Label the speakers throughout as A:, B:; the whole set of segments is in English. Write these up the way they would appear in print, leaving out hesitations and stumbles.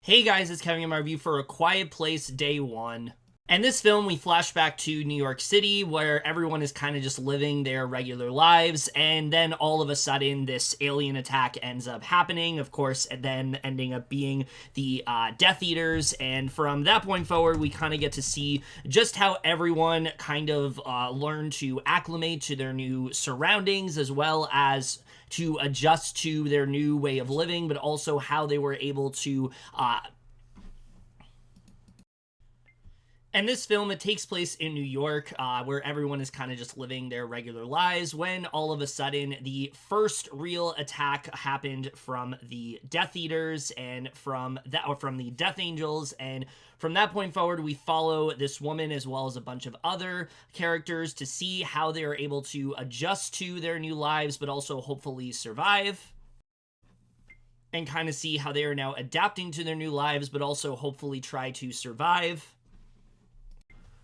A: Hey guys, it's Kevin in my review for A Quiet Place Day 1. And this film, we flash back to New York City, where everyone is kind of just living their regular lives, and then all of a sudden, this alien attack ends up happening, of course, and then ending up being the Death Eaters, and from that point forward, we kind of get to see just how everyone kind of learned to acclimate to their new surroundings, as well as to adjust to their new way of living, but also how they were able to and this film, it takes place in New York, where everyone is kind of just living their regular lives, when all of a sudden the first real attack happened from the Death Eaters and from the Death Angels. And from that point forward, we follow this woman as well as a bunch of other characters to see how they are able to adjust to their new lives, but also hopefully survive. And kind of see how they are now adapting to their new lives, but also hopefully try to survive.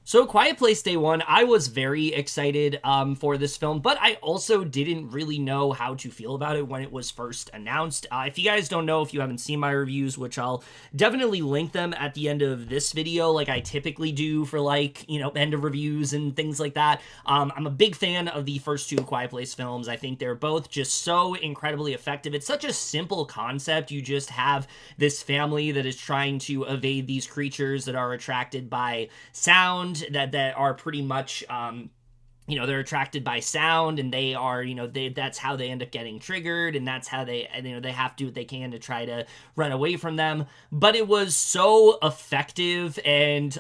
A: So, Quiet Place Day 1, I was very excited for this film, but I also didn't really know how to feel about it when it was first announced. If you guys don't know, if you haven't seen my reviews, which I'll definitely link them at the end of this video, like I typically do for, like, you know, end of reviews and things like that. I'm a big fan of the first two Quiet Place films. I think they're both just so incredibly effective. It's such a simple concept. You just have this family that is trying to evade these creatures that are attracted by sound, that are pretty much you know, they're attracted by sound, and they are, you know, that's how they end up getting triggered, and that's how they, you know, they have to do what they can to try to run away from them. But it was so effective and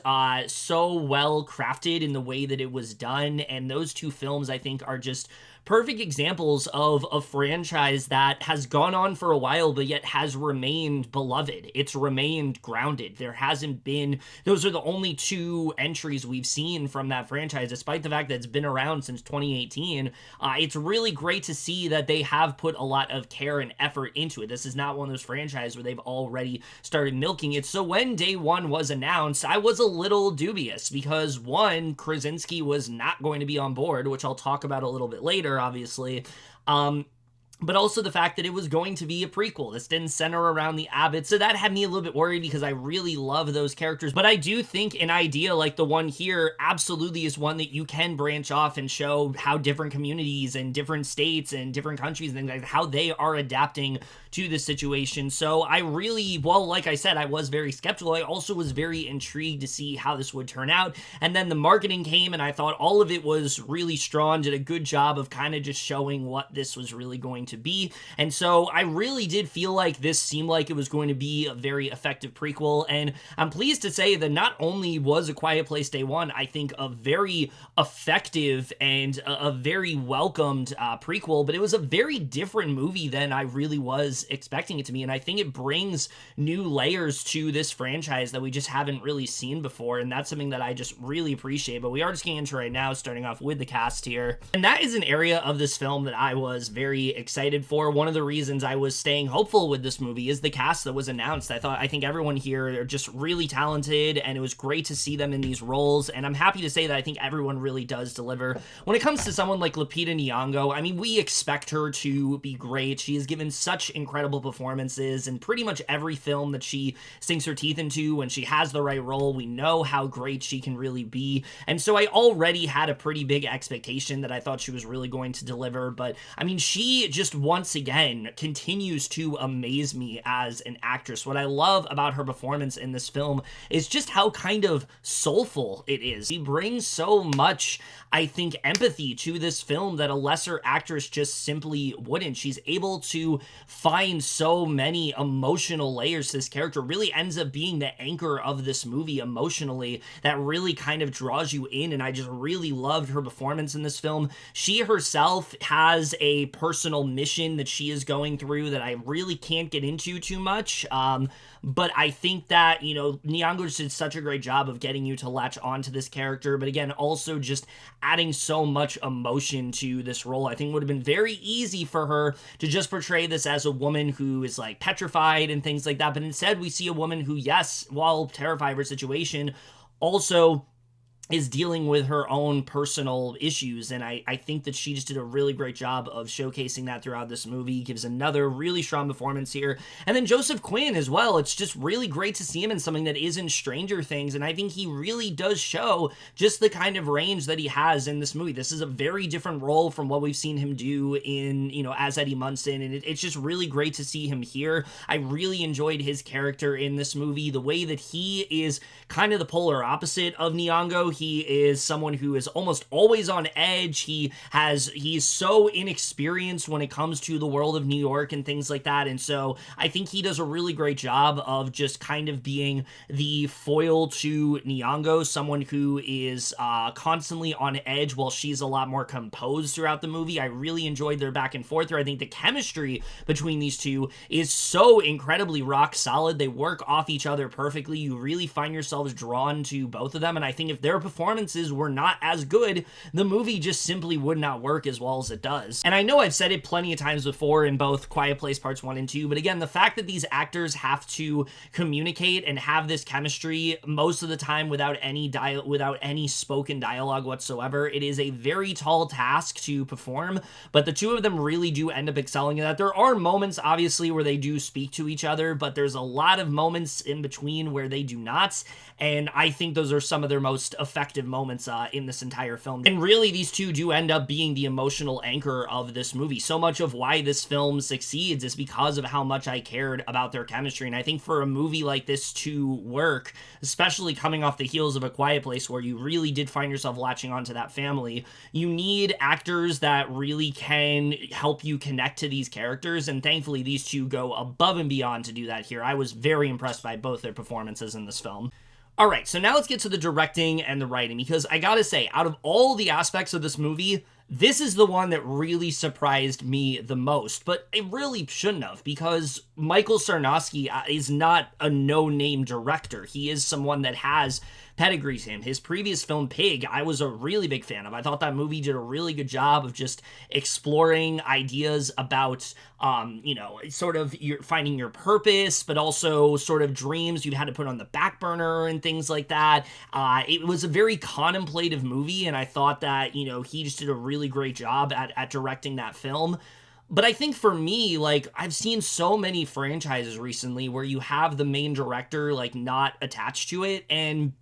A: so well crafted in the way that it was done, and those two films, I think, are just perfect examples of a franchise that has gone on for a while, but yet has remained beloved. It's remained grounded. There hasn't been, those are the only two entries we've seen from that franchise, despite the fact that it's been around since 2018. It's really great to see that they have put a lot of care and effort into it. This is not one of those franchises where they've already started milking it. So when Day 1 was announced, I was a little dubious because, one, Krasinski was not going to be on board, which I'll talk about a little bit later, obviously, but also the fact that it was going to be a prequel. This didn't center around the Abbotts, so that had me a little bit worried because I really love those characters. But I do think an idea like the one here absolutely is one that you can branch off and show how different communities and different states and different countries and things like how they are adapting to this situation. So I really, well, like I said, I was very skeptical. I also was very intrigued to see how this would turn out. And then the marketing came, and I thought all of it was really strong, did a good job of kind of just showing what this was really going to be. And so I really did feel like this seemed like it was going to be a very effective prequel. And I'm pleased to say that not only was A Quiet Place Day 1, I think, a very effective and a very welcomed prequel, but it was a very different movie than I really was expecting it to be. And I think it brings new layers to this franchise that we just haven't really seen before. And that's something that I just really appreciate. But we are just getting into right now, starting off with the cast here. And that is an area of this film that I was very excited for. One of the reasons I was staying hopeful with this movie is the cast that was announced. I think everyone here are just really talented, and it was great to see them in these roles. And I'm happy to say that I think everyone really does deliver. When it comes to someone like Lupita Nyong'o, I mean, we expect her to be great. She has given such incredible performances in pretty much every film that she sinks her teeth into. When she has the right role, we know how great she can really be. And so I already had a pretty big expectation that I thought she was really going to deliver. But I mean, she just once again continues to amaze me as an actress. What I love about her performance in this film is just how kind of soulful it is. She brings so much, I think, empathy to this film that a lesser actress just simply wouldn't. She's able to find so many emotional layers to this character. Really ends up being the anchor of this movie emotionally that really kind of draws you in, and I just really loved her performance in this film. She herself has a personal mission that she is going through that I really can't get into too much, but I think that, you know, Nyong'o just did such a great job of getting you to latch onto this character, but again, also just adding so much emotion to this role. I think it would have been very easy for her to just portray this as a woman who is, like, petrified and things like that, but instead we see a woman who, yes, while terrified of her situation, also is dealing with her own personal issues. And I think that she just did a really great job of showcasing that throughout this movie. Gives another really strong performance here. And then Joseph Quinn as well. It's just really great to see him in something that isn't Stranger Things. And I think he really does show just the kind of range that he has in this movie. This is a very different role from what we've seen him do in, as Eddie Munson. And it's just really great to see him here. I really enjoyed his character in this movie. The way that he is kind of the polar opposite of Nyong'o. He is someone who is almost always on edge. He's so inexperienced when it comes to the world of New York and things like that. And so I think he does a really great job of just kind of being the foil to Nyong'o, someone who is constantly on edge while she's a lot more composed throughout the movie. I really enjoyed their back and forth there. I think the chemistry between these two is so incredibly rock solid. They work off each other perfectly. You really find yourselves drawn to both of them. And I think if their performances were not as good, the movie just simply would not work as well as it does. And I know I've said it plenty of times before in both Quiet Place Parts 1 and 2, but again, the fact that these actors have to communicate and have this chemistry most of the time without any spoken dialogue whatsoever, it is a very tall task to perform, but the two of them really do end up excelling in that. There are moments, obviously, where they do speak to each other, but there's a lot of moments in between where they do not, and I think those are some of their most effective moments in this entire film. And really, these two do end up being the emotional anchor of this movie. So much of why this film succeeds is because of how much I cared about their chemistry. And I think for a movie like this to work, especially coming off the heels of A Quiet Place, where you really did find yourself latching onto that family, you need actors that really can help you connect to these characters. And thankfully, these two go above and beyond to do that here. I was very impressed by both their performances in this film. All right, so now let's get to the directing and the writing, because I gotta say, out of all the aspects of this movie, this is the one that really surprised me the most, but it really shouldn't have, because Michael Sarnoski is not a no-name director. He is someone that has pedigree to him. His previous film, Pig, I was a really big fan of. I thought that movie did a really good job of just exploring ideas about, sort of finding your purpose, but also sort of dreams you've had to put on the back burner and things like that. It was a very contemplative movie, and I thought that, he just did a really great job at directing that film. But I think for me, I've seen so many franchises recently where you have the main director, not attached to it, and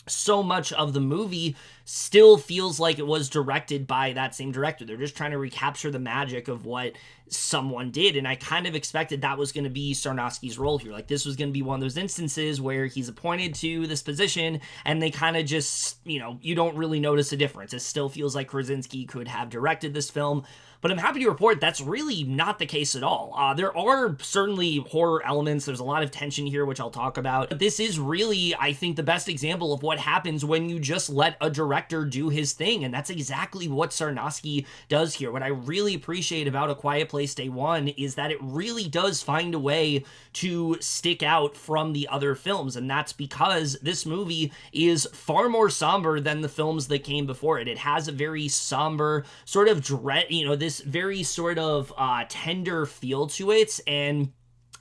A: so much of the movie still feels like it was directed by that same director. They're just trying to recapture the magic of what someone did, and I kind of expected that was going to be Sarnoski's role here. This was going to be one of those instances where he's appointed to this position, and they kind of just, you don't really notice a difference. It still feels like Krasinski could have directed this film, but I'm happy to report that's really not the case at all. There are certainly horror elements. There's a lot of tension here, which I'll talk about. But this is really, I think, the best example of what happens when you just let a director do his thing. And that's exactly what Sarnoski does here. What I really appreciate about A Quiet Place Day One is that it really does find a way to stick out from the other films. And that's because this movie is far more somber than the films that came before it. It has a very somber sort of dread, this very sort of tender feel to it, and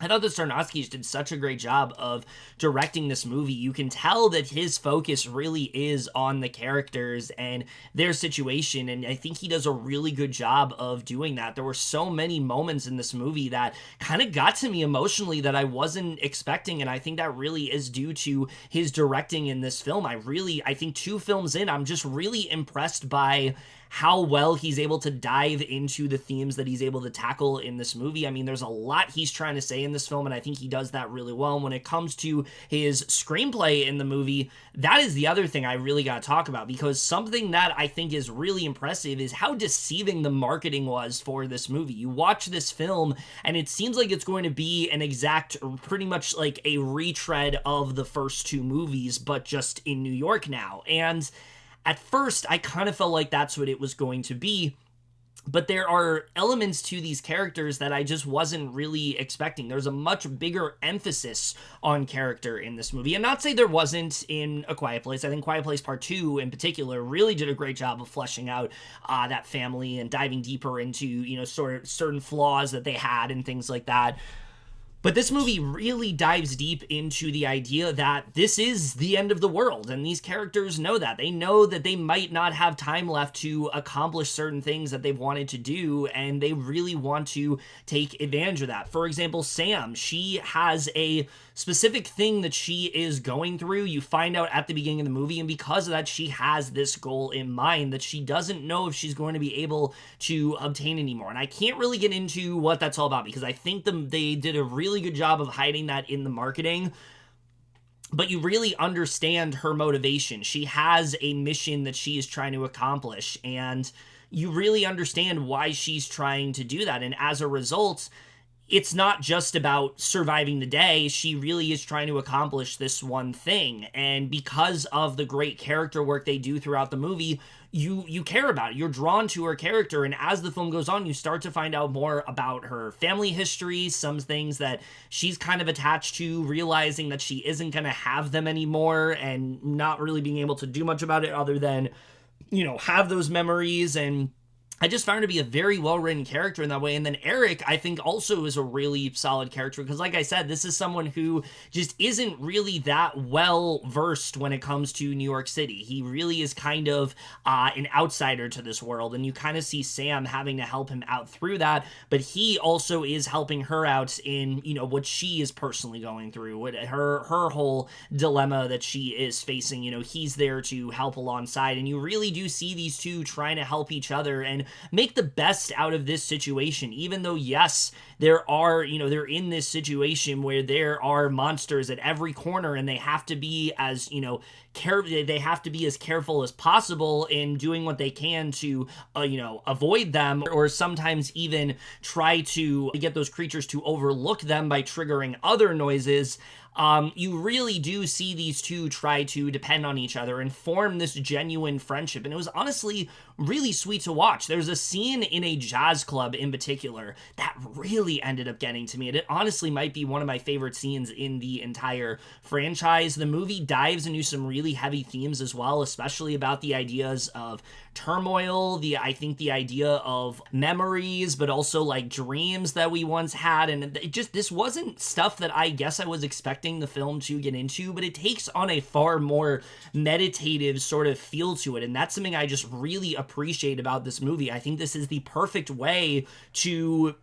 A: I thought that Sarnoski did such a great job of directing this movie. You can tell that his focus really is on the characters and their situation, and I think he does a really good job of doing that. There were so many moments in this movie that kind of got to me emotionally that I wasn't expecting, and I think that really is due to his directing in this film. I think 2 films in, I'm just really impressed by how well he's able to dive into the themes that he's able to tackle in this movie. I mean, there's a lot he's trying to say in this film, and I think he does that really well. And when it comes to his screenplay in the movie, that is the other thing I really got to talk about, because something that I think is really impressive is how deceiving the marketing was for this movie. You watch this film, and it seems like it's going to be an exact, pretty much like a retread of the first 2 movies, but just in New York now. And at first, I kind of felt like that's what it was going to be, but there are elements to these characters that I just wasn't really expecting. There's a much bigger emphasis on character in this movie, and not say there wasn't in A Quiet Place. I think Quiet Place Part 2 in particular really did a great job of fleshing out that family and diving deeper into, sort of certain flaws that they had and things like that. But this movie really dives deep into the idea that this is the end of the world, and these characters know that. They know that they might not have time left to accomplish certain things that they've wanted to do, and they really want to take advantage of that. For example, Sam, she has a specific thing that she is going through. You find out at the beginning of the movie, and because of that, she has this goal in mind that she doesn't know if she's going to be able to obtain anymore. And I can't really get into what that's all about, because I think they did a really good job of hiding that in the marketing, but you really understand her motivation. She has a mission that she is trying to accomplish, and you really understand why she's trying to do that. And as a result, it's not just about surviving the day. She really is trying to accomplish this one thing. And because of the great character work they do throughout the movie, you care about it. You're drawn to her character, and as the film goes on, you start to find out more about her family history, some things that she's kind of attached to, realizing that she isn't going to have them anymore, and not really being able to do much about it other than, have those memories. And I just found her to be a very well-written character in that way. And then Eric, I think, also is a really solid character, because like I said, this is someone who just isn't really that well-versed when it comes to New York City. He really is kind of an outsider to this world, and you kind of see Sam having to help him out through that, but he also is helping her out in, what she is personally going through, what her whole dilemma that she is facing. He's there to help alongside, and you really do see these two trying to help each other and make the best out of this situation, even though, yes, they're in this situation where there are monsters at every corner, and they have to be as, they have to be as careful as possible in doing what they can to, avoid them, or sometimes even try to get those creatures to overlook them by triggering other noises. You really do see these two try to depend on each other and form this genuine friendship. And it was honestly really sweet to watch. There's a scene in a jazz club in particular that really ended up getting to me. And it honestly might be one of my favorite scenes in the entire franchise. The movie dives into some really heavy themes as well, especially about the ideas of turmoil, I think the idea of memories, but also like dreams that we once had. And this wasn't stuff that I guess I was expecting the film to get into, but it takes on a far more meditative sort of feel to it. And that's something I just really appreciate about this movie. I think this is the perfect way to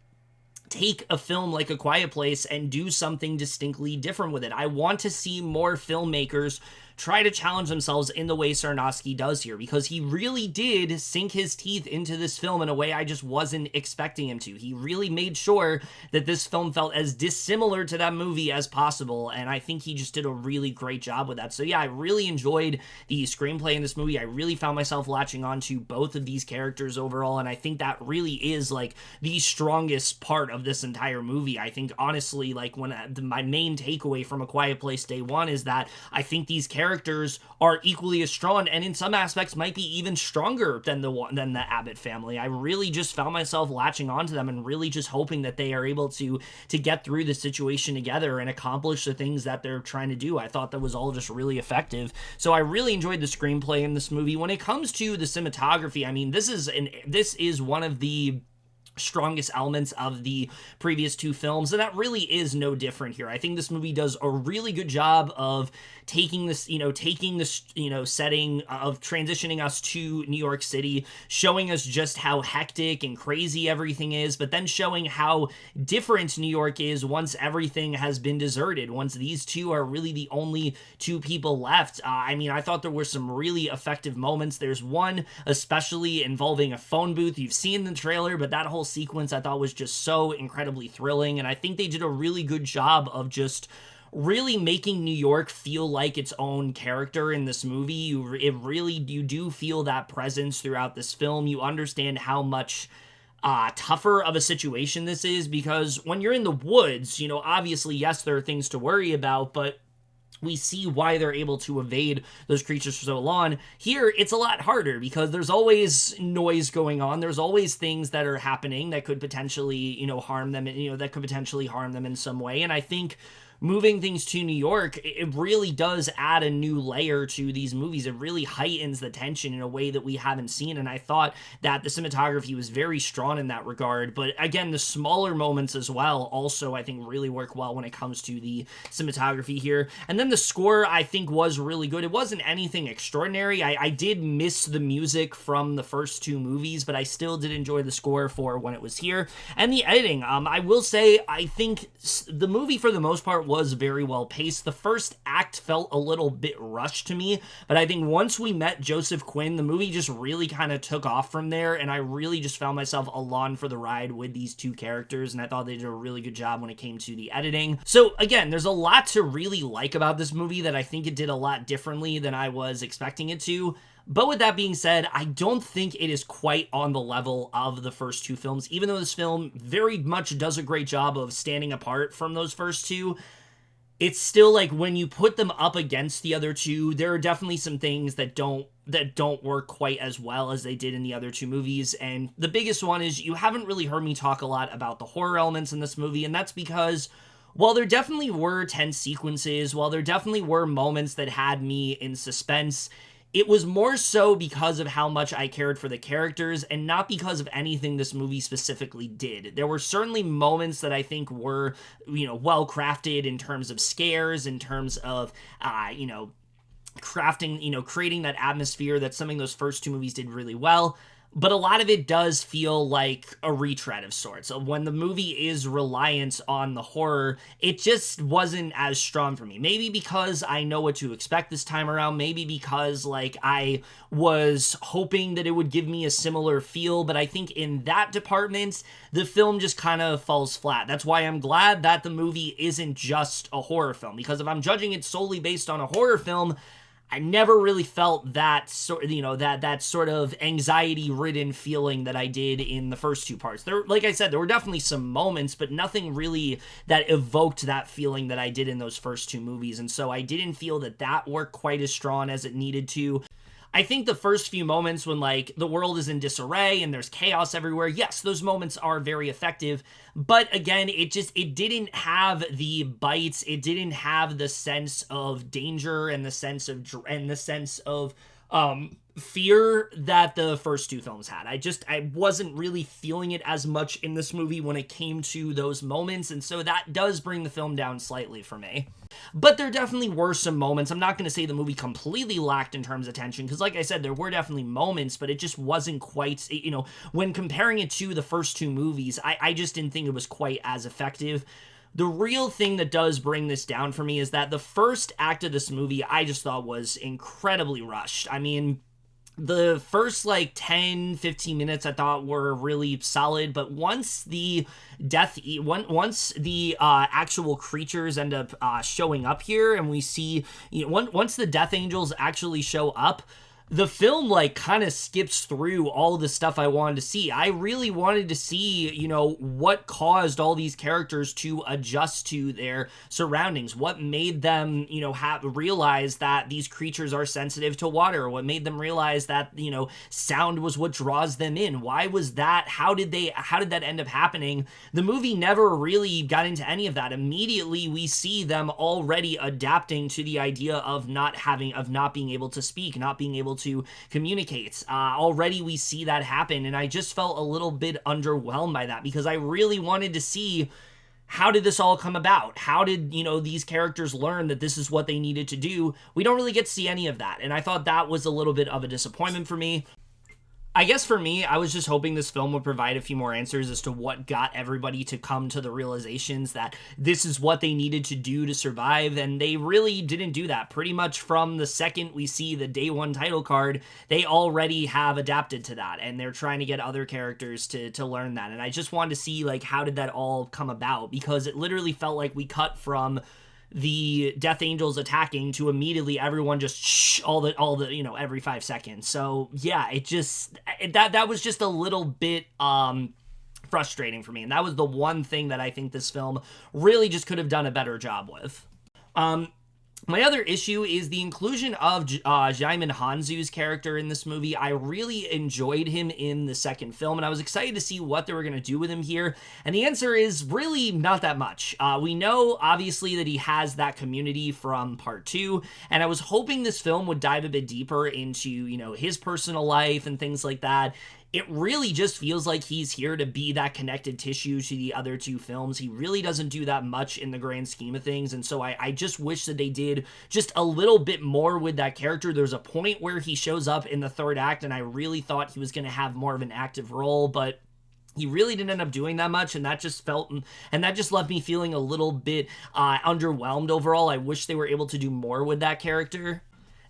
A: take a film like A Quiet Place and do something distinctly different with it. I want to see more filmmakers try to challenge themselves in the way Sarnoski does here, because he really did sink his teeth into this film in a way I just wasn't expecting him to. He really made sure that this film felt as dissimilar to that movie as possible, and I think he just did a really great job with that. So yeah, I really enjoyed the screenplay in this movie. I really found myself latching on to both of these characters overall, and I think that really is like the strongest part of this entire movie. I think honestly, like my main takeaway from A Quiet Place Day One is that I think these characters are equally as strong, and in some aspects might be even stronger than the Abbott family. I really just found myself latching onto them and really just hoping that they are able to get through the situation together and accomplish the things that they're trying to do. I thought that was all just really effective. So I really enjoyed the screenplay in this movie. When it comes to the cinematography, I mean, this is one of the strongest elements of the previous two films, and that really is no different here. I think this movie does a really good job of taking this setting of transitioning us to New York City, showing us just how hectic and crazy everything is, but then showing how different New York is once everything has been deserted, once these two are really the only two people left. I thought there were some really effective moments. There's one especially involving a phone booth. You've seen the trailer, but that whole sequence I thought was just so incredibly thrilling, and I think they did a really good job of just really making New York feel like its own character in this movie. You do feel that presence throughout this film. You understand how much tougher of a situation this is, because when you're in the woods, obviously, yes, there are things to worry about, but we see why they're able to evade those creatures for so long. Here, it's a lot harder because there's always noise going on. There's always things that are happening that could potentially, harm them, that could potentially harm them in some way. And I think moving things to New York, it really does add a new layer to these movies. It really heightens the tension in a way that we haven't seen, and I thought that the cinematography was very strong in that regard. But again, the smaller moments as well also, I think, really work well when it comes to the cinematography here. And then the score, I think, was really good. It wasn't anything extraordinary. I did miss the music from the first two movies, but I still did enjoy the score for when it was here. And the editing, I will say, I think the movie for the most part was very well paced. The first act felt a little bit rushed to me, but I think once we met Joseph Quinn, the movie just really kind of took off from there, and I really just found myself along for the ride with these two characters, and I thought they did a really good job when it came to the editing. So again, there's a lot to really like about this movie that I think it did a lot differently than I was expecting it to. But with that being said, I don't think it is quite on the level of the first two films, even though this film very much does a great job of standing apart from those first two. It's still like when you put them up against the other two, there are definitely some things that don't work quite as well as they did in the other two movies. And the biggest one is you haven't really heard me talk a lot about the horror elements in this movie, and that's because while there definitely were tense sequences, while there definitely were moments that had me in suspense, it was more so because of how much I cared for the characters and not because of anything this movie specifically did. There were certainly moments that I think were, well crafted in terms of scares, in terms of, crafting, creating that atmosphere. That's something those first two movies did really well. But a lot of it does feel like a retread of sorts. So when the movie is reliant on the horror, it just wasn't as strong for me. Maybe because I know what to expect this time around. Maybe because I was hoping that it would give me a similar feel. But I think in that department, the film just kind of falls flat. That's why I'm glad that the movie isn't just a horror film. Because if I'm judging it solely based on a horror film, I never really felt that sort of anxiety-ridden feeling that I did in the first two parts. Like I said, there were definitely some moments, but nothing really that evoked that feeling that I did in those first two movies. And so I didn't feel that worked quite as strong as it needed to. I think the first few moments when, the world is in disarray and there's chaos everywhere, yes, those moments are very effective. But again, it didn't have the bites. It didn't have the sense of danger and the sense of fear that the first two films had. I wasn't really feeling it as much in this movie when it came to those moments, and so that does bring the film down slightly for me. But there definitely were some moments. I'm not going to say the movie completely lacked in terms of tension, because like I said, there were definitely moments, but it just wasn't quite, when comparing it to the first two movies, I just didn't think it was quite as effective. The real thing that does bring this down for me is that the first act of this movie I just thought was incredibly rushed. I mean, the first 10-15 minutes I thought were really solid, but once the actual creatures end up showing up here, and we see, once the Death Angels actually show up, the film kind of skips through all the stuff I wanted to see. I really wanted to see, what caused all these characters to adjust to their surroundings. What made them, realize that these creatures are sensitive to water? What made them realize that, sound was what draws them in? Why was that? How did that end up happening? The movie never really got into any of that. Immediately, we see them already adapting to the idea of not being able to speak, not being able to communicate. Already we see that happen, and I just felt a little bit underwhelmed by that, because I really wanted to see, how did this all come about? How did, these characters learn that this is what they needed to do? We don't really get to see any of that, and I thought that was a little bit of a disappointment for me. I guess for me, I was just hoping this film would provide a few more answers as to what got everybody to come to the realizations that this is what they needed to do to survive, and they really didn't do that. Pretty much from the second we see the day one title card, they already have adapted to that, and they're trying to get other characters to learn that. And I just wanted to see, how did that all come about, because it literally felt like we cut from the Death Angels attacking to immediately everyone just shh all the every 5 seconds. So yeah, that was just a little bit frustrating for me, and that was the one thing that I think this film really just could have done a better job with. My other issue is the inclusion of Djimon Hounsou's character in this movie. I really enjoyed him in the second film, and I was excited to see what they were going to do with him here. And the answer is really not that much. We know, obviously, that he has that community from part 2, and I was hoping this film would dive a bit deeper into, you know, his personal life and things like that. It really just feels like he's here to be that connective tissue to the other 2 films. He really doesn't do that much in the grand scheme of things, and so I just wish that they did just a little bit more with that character. There's a point where he shows up in the 3rd act, and I really thought he was going to have more of an active role, but he really didn't end up doing that much, and that just left me feeling a little bit underwhelmed overall. I wish they were able to do more with that character.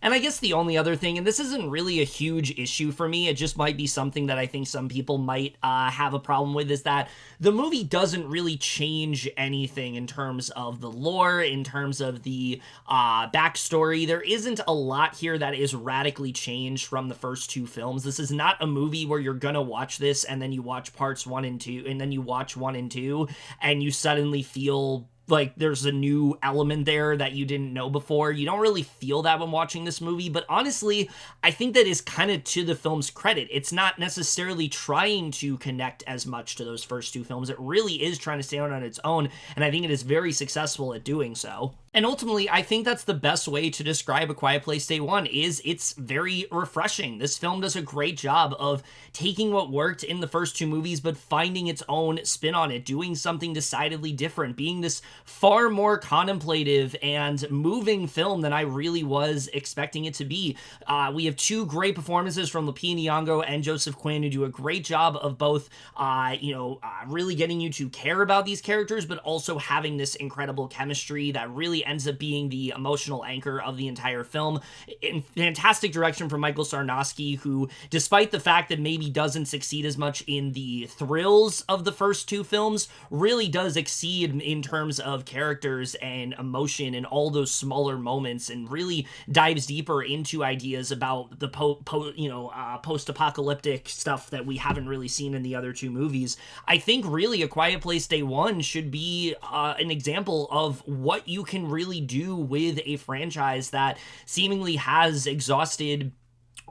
A: And I guess the only other thing, and this isn't really a huge issue for me, it just might be something that I think some people might have a problem with, is that the movie doesn't really change anything in terms of the lore, in terms of the backstory. There isn't a lot here that is radically changed from the first 2 films. This is not a movie where you're gonna watch this and then you watch parts 1 and 2, and then you watch 1 and 2, and you suddenly feel like there's a new element there that you didn't know before. You don't really feel that when watching this movie, but honestly, I think that is kind of to the film's credit. It's not necessarily trying to connect as much to those first 2 films. It really is trying to stand on its own, and I think it is very successful at doing so. And ultimately, I think that's the best way to describe A Quiet Place Day 1, is it's very refreshing. This film does a great job of taking what worked in the first 2 movies, but finding its own spin on it, doing something decidedly different, being this far more contemplative and moving film than I really was expecting it to be. We have 2 great performances from Lupita Nyong'o and Joseph Quinn, who do a great job of both, really getting you to care about these characters, but also having this incredible chemistry that really ends up being the emotional anchor of the entire film. In fantastic direction from Michael Sarnoski, who, despite the fact that maybe doesn't succeed as much in the thrills of the first 2 films, really does exceed in terms of characters and emotion and all those smaller moments, and really dives deeper into ideas about the post-apocalyptic stuff that we haven't really seen in the other 2 movies. I think really A Quiet Place Day 1 should be an example of what you can really do with a franchise that seemingly has exhausted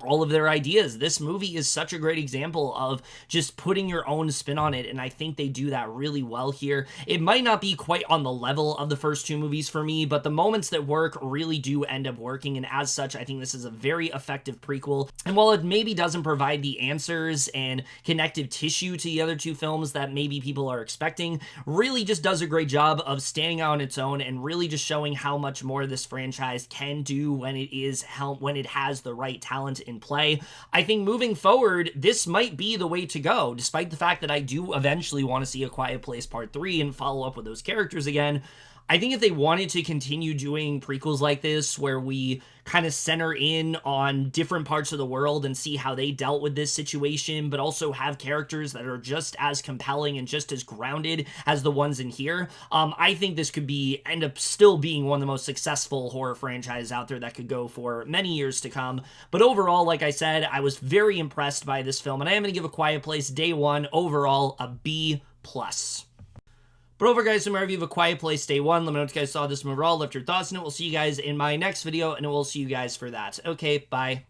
A: all of their ideas. This movie is such a great example of just putting your own spin on it, and I think they do that really well here. It might not be quite on the level of the first 2 movies for me, but the moments that work really do end up working, and as such, I think this is a very effective prequel. And while it maybe doesn't provide the answers and connective tissue to the other 2 films that maybe people are expecting, really just does a great job of standing out on its own and really just showing how much more this franchise can do when it has the right talent in play. I think moving forward, this might be the way to go, despite the fact that I do eventually want to see A Quiet Place Part 3 and follow up with those characters again. I think if they wanted to continue doing prequels like this, where we kind of center in on different parts of the world and see how they dealt with this situation, but also have characters that are just as compelling and just as grounded as the ones in here, I think this could end up still being one of the most successful horror franchises out there that could go for many years to come. But overall, like I said, I was very impressed by this film, and I am going to give A Quiet Place Day 1 overall a B+. But over, guys, so my review of A Quiet Place Day 1. Let me know what you guys saw this movie overall, left your thoughts on it. We'll see you guys in my next video, and we'll see you guys for that. Okay, bye.